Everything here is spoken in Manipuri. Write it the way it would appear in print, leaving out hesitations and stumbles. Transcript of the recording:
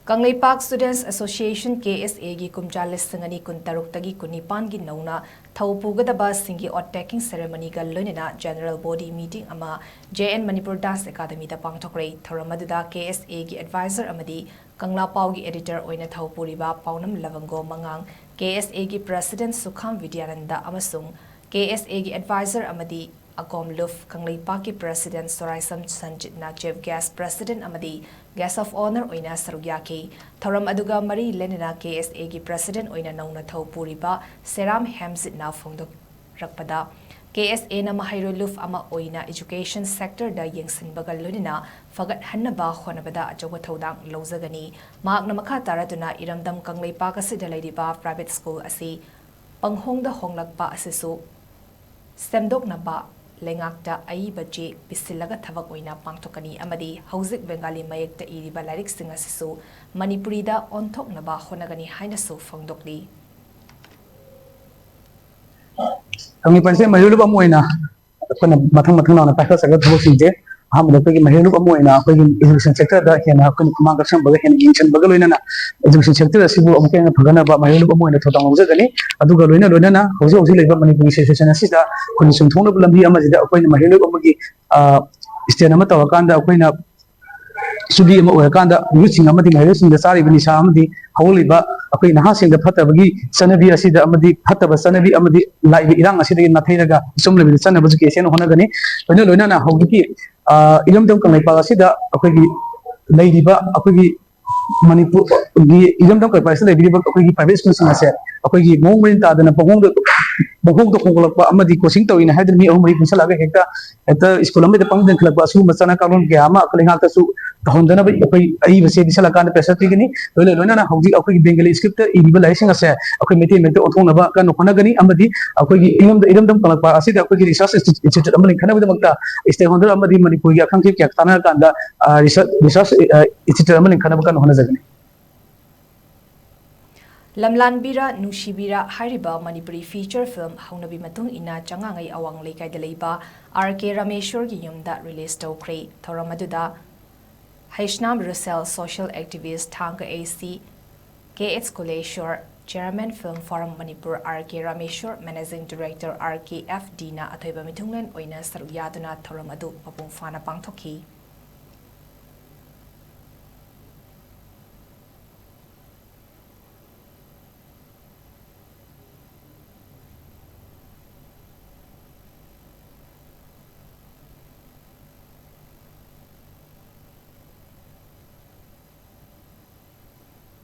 Kanglaipak Students Association KSA gi kumja listangani kuntaruk tagi kunipan gi nauna thaupugadaba singi ottaking ceremony ga loinena general body meeting ama JN Manipur Das Academy da pangthokre thoramaduda KSA gi advisor amadi Kanglapau gi editor oina thaupuriba Paunam Lavango Mangang KSA gi president Sukham Vidyananda amasung KSA gi advisor amadi Agom Luf Kanglaipak ki president Soraisam Sanjit Nakjev gas president amadi guest of honor oina sarugyaki thoram aduga mari lenina KSA gi president oina nauna thaupuriba Seram Hamzit na phongdok rakpada KSA na mahairo luf ama oina education sector da yengsin bagal lunina fagat hannaba khonabada ajoga thodang lozagani maakna makha taraduna iramdam Kanglaipak asida leiriba private school asi panghongda honglakpa asisu semdok naba Lengakta Aiba J Bisilaga Thavak oina pangthokani amadi Hauzik Bengali mayekta iriba lairik sing asisu Manipurida onthoknaba honagani hainasu phongdokli Kangipanse mahilub amoina kona mathang na paikha saga thobok singje hamda pegi mahilub amoina pegi education sector da hena koni kumang kaksam baga hena ingchan baga loina na education sector asibu amke na phagana ba mahilub amoina thotang mujagani aduga loina na hoji hoji leiba manipur situation asida koni sumthongna lambi amajida akoina mahilub amagi state ama tawakanda akoina sugi ama orakanda yuching amadi mahilub sing da sari bani sa amadi hauliba akoi naha sing da phatabagi sanabi asida amadi phataba sanabi amadi laibi irang asida nathairaga somlebi sanabu education honagani loina na haugi ilamdam Kanglaipak asida akoi leiriba akoi Manipur gi ilamdam Kanglaipak asida leiriba akoi private school sing ase akoi mongmin ta dana pagong do kongolakpa amadi coaching tawina hadir mi ahumri punsalaga hekta school amada pangden khlakpa su masana kalon ge ama aklenga ta su tahondana bai akoi ai base bisalaka na pesa tigini loina na haugi akoi bengali script iriba laising ase akoi mete othongna ba kan khonagani amadi akoi ilamdam Kanglaipak asida akoi research institute amali khana bada makta stakeholder amadi Manipur gi akhang kya tana kanda research institute amali khana ba kan honajagani Lamlambira Nungsibira Hairiba Manipuri feature film Hounabi Matung Enna Changangei Awang LEIKAI LEIBA RAMESHWAR gi YUMDA release TWKHRE thoramaduda Haishnam Russell social activist Thanga AC KH Kuleshwar Chairman Film Forum Manipur RAMESHWAR Managing Director RKF Dina Athoiba Mitunglen oina saruyaduna thoramadu mapung fana pangthoki